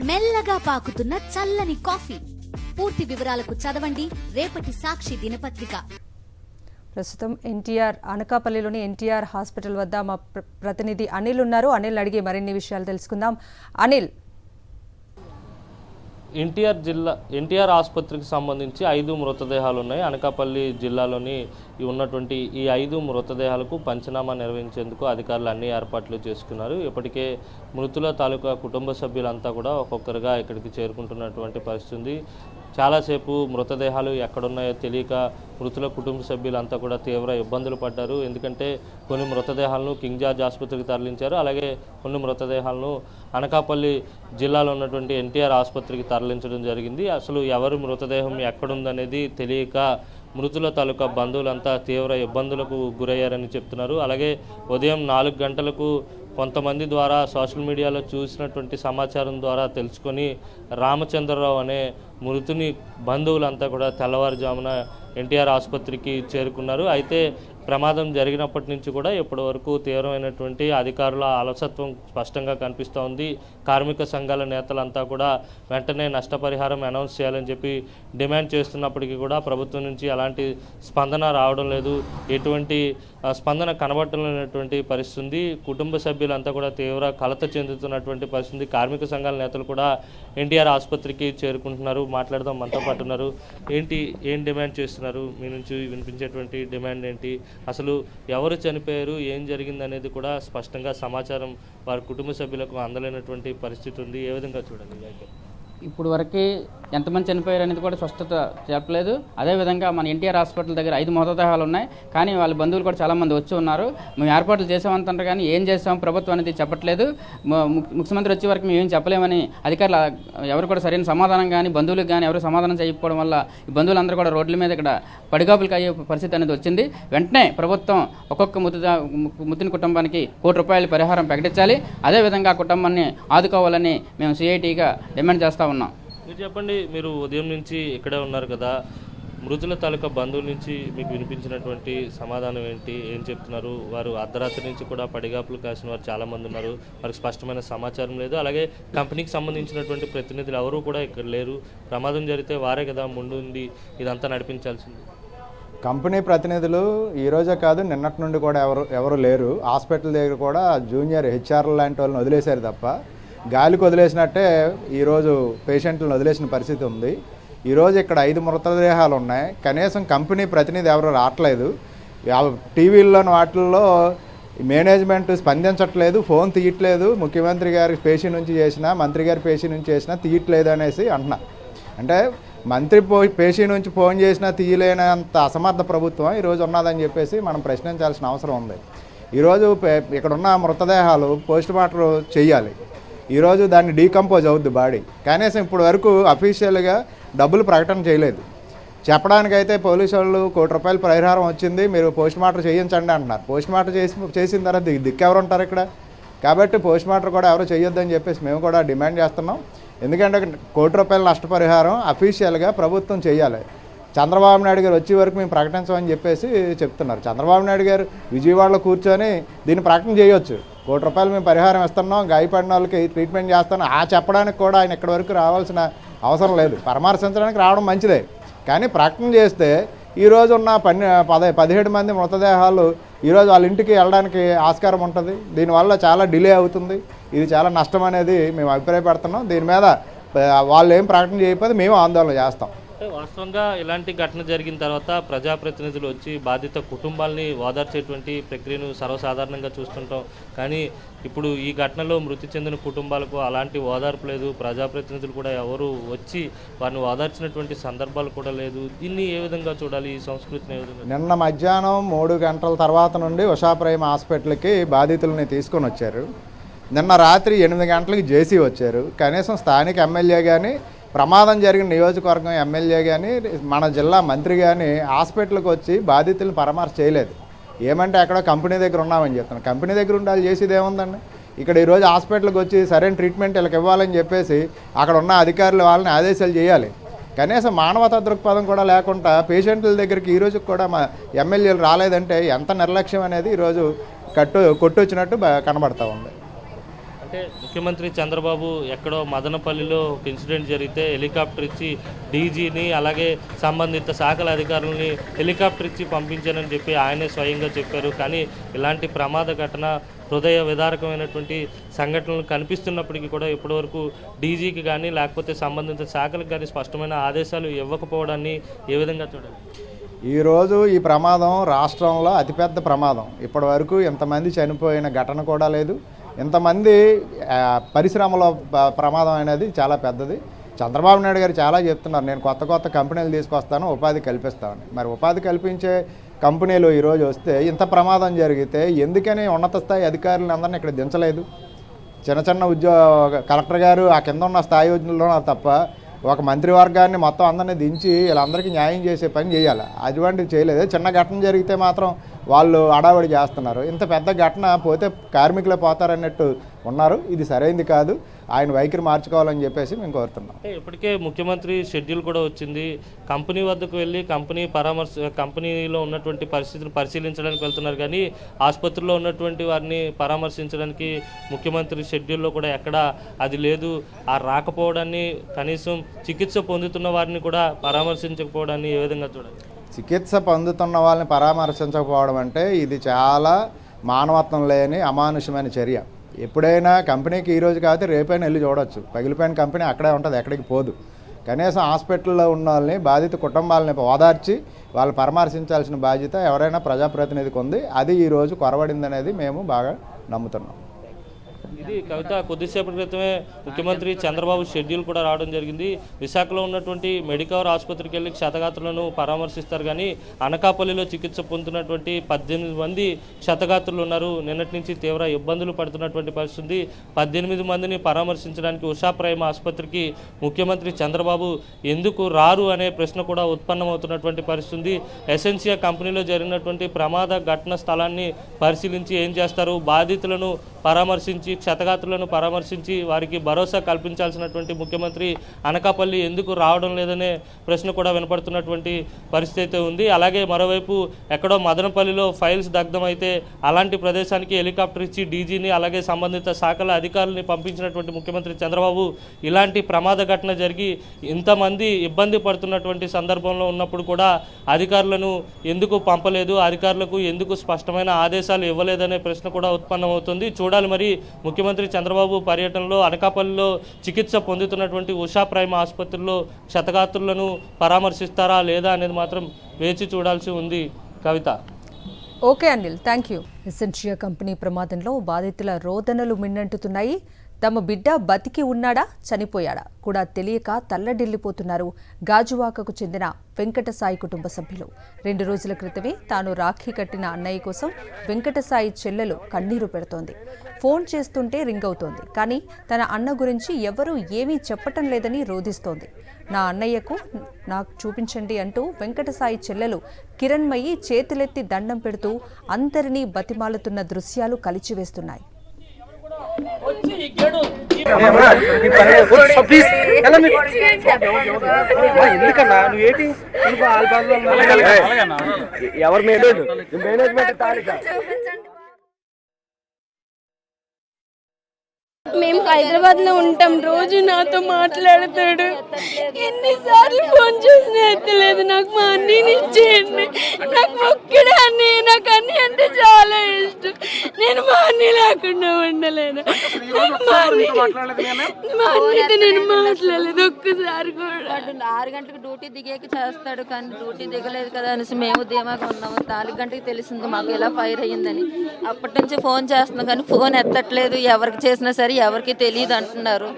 మెల్లగా పాకుతున్న చల్లని కాఫీ. పూర్తి వివరాలకు చదవండి రేపటి సాక్షి దినపత్రిక. ప్రస్తుతం ఎన్టీఆర్ అనకాపల్లిలోని ఎన్టీఆర్ హాస్పిటల్ వద్ద మా ప్రతినిధి అనిల్ ఉన్నారు. అనిల్ అడిగి మరిన్ని విషయాలు తెలుసుకుందాం. అనిల్, ఎన్టీఆర్ ఆసుపత్రికి సంబంధించి 5 మృతదేహాలు ఉన్నాయి. అనకాపల్లి జిల్లాలోని ఉన్నటువంటి ఈ 5 మృతదేహాలకు పంచనామా నిర్వహించేందుకు అధికారులు అన్ని ఏర్పాట్లు చేసుకున్నారు. ఇప్పటికే మృతుల తాలూకా కుటుంబ సభ్యులంతా కూడా ఒక్కొక్కరుగా ఇక్కడికి చేరుకుంటున్నటువంటి పరిస్థితి. చాలాసేపు మృతదేహాలు ఎక్కడున్నాయో తెలియక మృతుల కుటుంబ సభ్యులంతా కూడా తీవ్ర ఇబ్బందులు పడ్డారు. ఎందుకంటే కొన్ని మృతదేహాలను కింగ్ జార్జ్ ఆసుపత్రికి తరలించారు. అలాగే కొన్ని మృతదేహాలను అనకాపల్లి జిల్లాలో ఉన్నటువంటి ఎన్టీఆర్ ఆసుపత్రికి తరలించడం జరిగింది. అసలు ఎవరి మృతదేహం ఎక్కడుందనేది తెలియక మృతుల తాలూకా బంధువులంతా తీవ్ర ఇబ్బందులకు గురయ్యారని చెప్తున్నారు. అలాగే ఉదయం 4 గంటలకు కొంతమంది ద్వారా సోషల్ మీడియాలో చూసినటువంటి సమాచారం ద్వారా తెలుసుకొని రామచంద్రరావు అనే మృతుని బంధువులంతా కూడా తెల్లవారుజామున ఎన్టీఆర్ ఆసుపత్రికి చేరుకున్నారు. అయితే ప్రమాదం జరిగినప్పటి నుంచి కూడా ఇప్పటి వరకు తీవ్రమైనటువంటి అధికారుల అలసత్వం స్పష్టంగా కనిపిస్తూ ఉంది. కార్మిక సంఘాల నేతలంతా కూడా వెంటనే నష్టపరిహారం అనౌన్స్ చేయాలని చెప్పి డిమాండ్ చేస్తున్నప్పటికీ కూడా ప్రభుత్వం నుంచి ఎలాంటి స్పందన రావడం లేదు. ఎటువంటి స్పందన కనబడలేనటువంటి పరిస్థితి. కుటుంబ సభ్యులంతా కూడా తీవ్ర కలత చెందుతున్నటువంటి పరిస్థితి. కార్మిక సంఘాల నేతలు కూడా ఎన్టీఆర్ ఆసుపత్రికి చేరుకుంటున్నారు. మాట్లాడదాం, మనతో పాటు ఉన్నారు. ఏం డిమాండ్ చేస్తున్నారు? మీ నుంచి వినిపించేటువంటి డిమాండ్ ఏంటి? అసలు ఎవరు చనిపోయారు, ఏం జరిగింది అనేది కూడా స్పష్టంగా సమాచారం వారి కుటుంబ సభ్యులకు అందలేనటువంటి పరిస్థితి ఉంది. ఏ విధంగా చూడండి? ఇప్పుడు వరకు ఎంతమంది చనిపోయారు అనేది కూడా స్పష్టత చెప్పలేదు. అదేవిధంగా మన ఎన్టీఆర్ హాస్పిటల్ దగ్గర 5 మృతదేహాలు ఉన్నాయి. కానీ వాళ్ళ బంధువులు కూడా చాలామంది వచ్చి ఉన్నారు. మేము ఏర్పాట్లు చేసామంటారు కానీ ఏం చేసాం ప్రభుత్వం అనేది చెప్పట్లేదు. ముఖ్యమంత్రి వచ్చే వరకు మేము ఏం చెప్పలేమని అధికారులు ఎవరు కూడా సరైన సమాధానం కానీ బంధువులకు కానీ ఎవరు సమాధానం చేయకపోవడం వల్ల ఈ బంధువులందరూ కూడా రోడ్ల మీద ఇక్కడ పడిగాపులకు అయ్యే పరిస్థితి అనేది వచ్చింది. వెంటనే ప్రభుత్వం ఒక్కొక్క మృతుని కుటుంబానికి ₹1 పరిహారం ప్రకటించాలి. అదేవిధంగా ఆ కుటుంబాన్ని ఆదుకోవాలని మేము సిఐటిగా డిమాండ్ చేస్తాం ఉన్నాం. మీరు చెప్పండి, మీరు ఉదయం నుంచి ఇక్కడే ఉన్నారు కదా, మృతుల తాలూకా బంధువుల నుంచి మీకు వినిపించినటువంటి సమాధానం ఏంటి? ఏం చెప్తున్నారు? వారు అర్ధరాత్రి నుంచి కూడా పడిగాపులు కాసిన వారు చాలామంది ఉన్నారు. వారికి స్పష్టమైన సమాచారం లేదు. అలాగే కంపెనీకి సంబంధించినటువంటి ప్రతినిధులు ఎవరూ కూడా ఇక్కడ లేరు. ప్రమాదం జరిగితే వారే కదా ముందుండి ఇదంతా నడిపించాల్సింది. కంపెనీ ప్రతినిధులు ఈరోజే కాదు నిన్నటి నుండి కూడా ఎవరు లేరు. హాస్పిటల్ దగ్గర కూడా జూనియర్ హెచ్ఆర్ లాంటి వాళ్ళని వదిలేశారు తప్ప గాలికి వదిలేసినట్టే ఈరోజు పేషెంట్లను వదిలేసిన పరిస్థితి ఉంది. ఈరోజు ఇక్కడ 5 మృతదేహాలు ఉన్నాయి. కనీసం కంపెనీ ప్రతినిధి ఎవరు రావట్లేదు. టీవీల్లోని వాటిల్లో మేనేజ్మెంట్ స్పందించట్లేదు, ఫోన్ తీయట్లేదు. ముఖ్యమంత్రి గారి పేషీ నుంచి చేసినా, మంత్రి గారి పేషీ నుంచి చేసినా తీయట్లేదు అనేసి అంటున్నారు. అంటే మంత్రి పేషీ నుంచి ఫోన్ చేసినా తీయలేనంత అసమర్థ ప్రభుత్వం ఈరోజు ఉన్నదని చెప్పేసి మనం ప్రశ్నించాల్సిన అవసరం ఉంది. ఈరోజు ఇక్కడున్న మృతదేహాలు పోస్ట్ మార్టం చేయాలి. ఈరోజు దాన్ని డీకంపోజ్ అవుద్ది బాడీ. కనీసం ఇప్పుడు వరకు అఫీషియల్గా డబ్బులు ప్రకటన చేయలేదు. చెప్పడానికైతే పోలీసు వాళ్ళు ₹1 పరిహారం వచ్చింది, మీరు పోస్ట్ మార్టం చేయించండి అంటున్నారు. పోస్ట్ మార్టం చేసిన తర్వాత దిక్కెవరు ఉంటారు ఇక్కడ? కాబట్టి పోస్ట్ మార్టం కూడా ఎవరు చేయొద్దని చెప్పేసి మేము కూడా డిమాండ్ చేస్తున్నాం. ఎందుకంటే ₹1 నష్టపరిహారం అఫీషియల్గా ప్రభుత్వం చేయాలి. చంద్రబాబు నాయుడు గారు వచ్చే వరకు మేము ప్రకటించమని చెప్పేసి చెప్తున్నారు. చంద్రబాబు నాయుడు గారు విజయవాడలో కూర్చొని దీన్ని ప్రకటన చేయొచ్చు. ₹1 మేము పరిహారం ఇస్తున్నాం, గాయపడిన వాళ్ళకి ట్రీట్మెంట్ చేస్తున్నాం చెప్పడానికి కూడా ఆయన ఇక్కడి వరకు రావాల్సిన అవసరం లేదు. పరామర్శించడానికి రావడం మంచిదే, కానీ ప్రకటన చేస్తే ఈరోజు ఉన్న 17 మంది మృతదేహాలు ఈరోజు వాళ్ళ ఇంటికి వెళ్ళడానికి ఆస్కారం ఉంటుంది. దీనివల్ల చాలా డిలే అవుతుంది. ఇది చాలా నష్టం అనేది మేము అభిప్రాయపడుతున్నాం. దీని మీద వాళ్ళు ఏం ప్రకటన చేయకపోతే మేము ఆందోళన చేస్తాం. వాస్తవంగా ఇలాంటి ఘటన జరిగిన తర్వాత ప్రజాప్రతినిధులు వచ్చి బాధిత కుటుంబాలని ఓదార్చేటువంటి ప్రక్రియను సర్వసాధారణంగా చూస్తుంటాం. కానీ ఇప్పుడు ఈ ఘటనలో మృతి చెందిన కుటుంబాలకు అలాంటి ఓదార్పు లేదు. ప్రజాప్రతినిధులు కూడా ఎవరు వచ్చి వారిని ఓదార్చినటువంటి సందర్భాలు కూడా లేదు. దీన్ని ఏ విధంగా చూడాలి? ఈ సంస్కృతిని ఏ విధంగా? నిన్న మధ్యాహ్నం 3 గంటల తర్వాత నుండి ఉషాప్రైమ్ హాస్పిటల్కి బాధితులని తీసుకొని వచ్చారు. నిన్న రాత్రి 8 గంటలకి జేసీ వచ్చారు. కనీసం స్థానిక ఎమ్మెల్యే కానీ, ప్రమాదం జరిగిన నియోజకవర్గం ఎమ్మెల్యే కానీ, మన జిల్లా మంత్రి కానీ హాస్పిటల్కి వచ్చి బాధితులను పరామర్శ చేయలేదు. ఏమంటే అక్కడ కంపెనీ దగ్గర ఉన్నామని చెప్తాను. కంపెనీ దగ్గర ఉండాలి, చేసేది ఏముందండి? ఇక్కడ ఈరోజు హాస్పిటల్కి వచ్చి సరైన ట్రీట్మెంట్ వీళ్ళకి ఇవ్వాలని చెప్పేసి అక్కడ ఉన్న అధికారులు వాళ్ళని ఆదేశాలు చేయాలి. కనీసం మానవతా దృక్పథం కూడా లేకుండా పేషెంట్ల దగ్గరికి ఈరోజు కూడా మా ఎమ్మెల్యేలు రాలేదంటే ఎంత నిర్లక్ష్యం అనేది ఈరోజు కొట్టొచ్చినట్టు కనబడతా ఉంది. అంటే ముఖ్యమంత్రి చంద్రబాబు ఎక్కడో మదనపల్లిలో ఒక ఇన్సిడెంట్ జరిగితే హెలికాప్టర్ ఇచ్చి డీజీని అలాగే సంబంధిత శాఖల అధికారులని హెలికాప్టర్ ఇచ్చి పంపించానని చెప్పి ఆయనే స్వయంగా చెప్పారు. కానీ ఇలాంటి ప్రమాద ఘటన హృదయ విదారకమైనటువంటి సంఘటనలు కనిపిస్తున్నప్పటికీ కూడా ఇప్పటివరకు డీజీకి కానీ లేకపోతే సంబంధిత శాఖలకు కానీ స్పష్టమైన ఆదేశాలు ఇవ్వకపోవడాన్ని ఏ విధంగా చూడాలి? ఈరోజు ఈ ప్రమాదం రాష్ట్రంలో అతిపెద్ద ప్రమాదం. ఇప్పటి వరకు ఇంతమంది చనిపోయిన ఘటన కూడా లేదు. ఇంతమంది పరిశ్రమలో ప్రమాదం అనేది చాలా పెద్దది. చంద్రబాబు నాయుడు గారు చాలా చెప్తున్నారు, నేను కొత్త కొత్త కంపెనీలు తీసుకొస్తాను, ఉపాధి కల్పిస్తామని. మరి ఉపాధి కల్పించే కంపెనీలు ఈరోజు వస్తే ఇంత ప్రమాదం జరిగితే ఎందుకని ఉన్నత స్థాయి అధికారులను అందరినీ ఇక్కడ దించలేదు? చిన్న చిన్న కలెక్టర్ గారు ఆ కింద ఉన్న స్థాయి ఉద్యోగుల్లో తప్ప ఒక మంత్రివర్గాన్ని మొత్తం అందరినీ దించి వీళ్ళందరికీ న్యాయం చేసే పని చేయాలి. అటువంటిది చేయలేదు. చిన్న ఘటన జరిగితే మాత్రం వాళ్ళు అడావడి చేస్తున్నారు. ఇంత పెద్ద ఘటన పోతే కార్మికులే పోతారన్నట్టు ఉన్నారు. ఇది సరైనది కాదు. ఆయన వైఖరి మార్చుకోవాలని చెప్పేసి మేము కోరుతున్నాం. ఇప్పటికే ముఖ్యమంత్రి షెడ్యూల్ కూడా వచ్చింది. కంపెనీ వద్దకు వెళ్ళి కంపెనీలో ఉన్నటువంటి పరిస్థితిని పరిశీలించడానికి వెళ్తున్నారు. కానీ ఆసుపత్రిలో ఉన్నటువంటి వారిని పరామర్శించడానికి ముఖ్యమంత్రి షెడ్యూల్లో కూడా ఎక్కడా అది లేదు. ఆ రాకపోవడాన్ని, కనీసం చికిత్స పొందుతున్న వారిని కూడా పరామర్శించకపోవడాన్ని ఏ విధంగా చూడాలి? చికిత్స పొందుతున్న వాళ్ళని పరామర్శించకపోవడం అంటే ఇది చాలా మానవత్వం లేని అమానుషమైన చర్య. ఎప్పుడైనా కంపెనీకి ఈరోజు కాబట్టి రేపైనా వెళ్ళి చూడవచ్చు. పగిలిపోయిన కంపెనీ అక్కడే ఉంటుంది, ఎక్కడికి పోదు. కనీసం హాస్పిటల్లో ఉన్న వాళ్ళని, బాధిత కుటుంబాలని ఓదార్చి వాళ్ళు పరామర్శించాల్సిన బాధ్యత ఎవరైనా ప్రజాప్రతినిధికి ఉంది. అది ఈరోజు కొరవడిందనేది మేము బాగా నమ్ముతున్నాం. ఇది కవిత, కొద్దిసేపటి క్రితమే ముఖ్యమంత్రి చంద్రబాబు షెడ్యూల్ కూడా రావడం జరిగింది. విశాఖలో ఉన్నటువంటి మెడికవర్ ఆసుపత్రికి వెళ్ళి క్షతగాత్రులను పరామర్శిస్తారు. కానీ అనకాపల్లిలో చికిత్స పొందుతున్నటువంటి 18 మంది క్షతగాత్రులు ఉన్నారు. నిన్నటి నుంచి తీవ్ర ఇబ్బందులు పడుతున్నటువంటి పరిస్థితి. 18 మందిని పరామర్శించడానికి ఉషా ప్రైమ్ ఆసుపత్రికి ముఖ్యమంత్రి చంద్రబాబు ఎందుకు రారు అనే ప్రశ్న కూడా ఉత్పన్నమవుతున్నటువంటి పరిస్థితి. ఎసెన్షియా కంపెనీలో జరిగినటువంటి ప్రమాద ఘటన స్థలాన్ని పరిశీలించి ఏం చేస్తారు? బాధితులను పరామర్శించి, క్షతగాత్రులను పరామర్శించి వారికి భరోసా కల్పించాల్సినటువంటి ముఖ్యమంత్రి అనకాపల్లి ఎందుకు రావడం లేదనే ప్రశ్న కూడా వినపడుతున్నటువంటి పరిస్థితి అయితే ఉంది. అలాగే మరోవైపు ఎక్కడో మదనపల్లిలో ఫైల్స్ దగ్ధమైతే అలాంటి ప్రదేశానికి హెలికాప్టర్ ఇచ్చి డీజీని అలాగే సంబంధిత శాఖల అధికారులని పంపించినటువంటి ముఖ్యమంత్రి చంద్రబాబు ఇలాంటి ప్రమాద ఘటన జరిగి ఇంతమంది ఇబ్బంది పడుతున్నటువంటి సందర్భంలో ఉన్నప్పుడు కూడా అధికారులను ఎందుకు పంపలేదు, అధికారులకు ఎందుకు స్పష్టమైన ఆదేశాలు ఇవ్వలేదనే ప్రశ్న కూడా ఉత్పన్నమవుతుంది. చూడాలి మరి ముఖ్యమంత్రి చంద్రబాబు పర్యటనలో అనకాపల్లిలో చికిత్స పొందుతున్నటువంటి ఉషా ప్రైమ్ ఆసుపత్రిలో క్షతగాత్రులను పరామర్శిస్తారా లేదా అనేది మాత్రం వేచి చూడాల్సి ఉంది. Kavitha. Okay Anil, thank you. Essentia company ప్రమాదంలో బాధితుల రోదనలు మిన్నంటుతున్నాయి. తమ బిడ్డ బతికి ఉన్నాడా చనిపోయాడా కూడా తెలియక తల్లడిల్లిపోతున్నారు గాజువాకకు చెందిన వెంకటసాయి కుటుంబ సభ్యులు. 2 రోజుల క్రితమే తాను రాఖీ కట్టిన అన్నయ్య కోసం వెంకటసాయి చెల్లెలు కన్నీరు పెడుతోంది. ఫోన్ చేస్తుంటే రింగ్ అవుతోంది. కానీ తన అన్న గురించి ఎవరూ ఏమీ చెప్పటం లేదని రోధిస్తోంది. నా అన్నయ్యకు నాకు చూపించండి అంటూ వెంకటసాయి చెల్లెలు కిరణ్మయి చేతులెత్తి దండం పెడుతూ అందరినీ బతిమాలుతున్న దృశ్యాలు కలిచివేస్తున్నాయి. ఎవరు మేనేజ్మెంట్ మేము హైదరాబాద్ లో ఉంటాం. రోజు నాతో మాట్లాడతాడు. ఎన్నిసార్లు ఫోన్ చేసినా ఎత్తలేదు. నాకు మా అన్నీని ఇచ్చేయండి, నాకు ఒక్కడే అన్నయ్య, నాకు అన్నీ అంటే చాలా ఇష్టం. నేను మా అన్నీ లేకుండా ఉండలేను. మా అన్నీతో నేను మాట్లాడలేదు ఒక్కసారి కూడా. 6 గంటలకు డ్యూటీ దిగాక చేస్తాడు, కానీ డ్యూటీ దిగలేదు కదా అనేసి మేము ధీమాగా ఉన్నాము. 4 గంటలకు తెలిసింది మాకు ఎలా ఫైర్ అయ్యిందని. అప్పటి నుంచి ఫోన్ చేస్తున్నాం కానీ ఫోన్ ఎత్తట్లేదు. ఎవరికి చేసినా సరే ఎవరికి తెలియదు అంటున్నారు.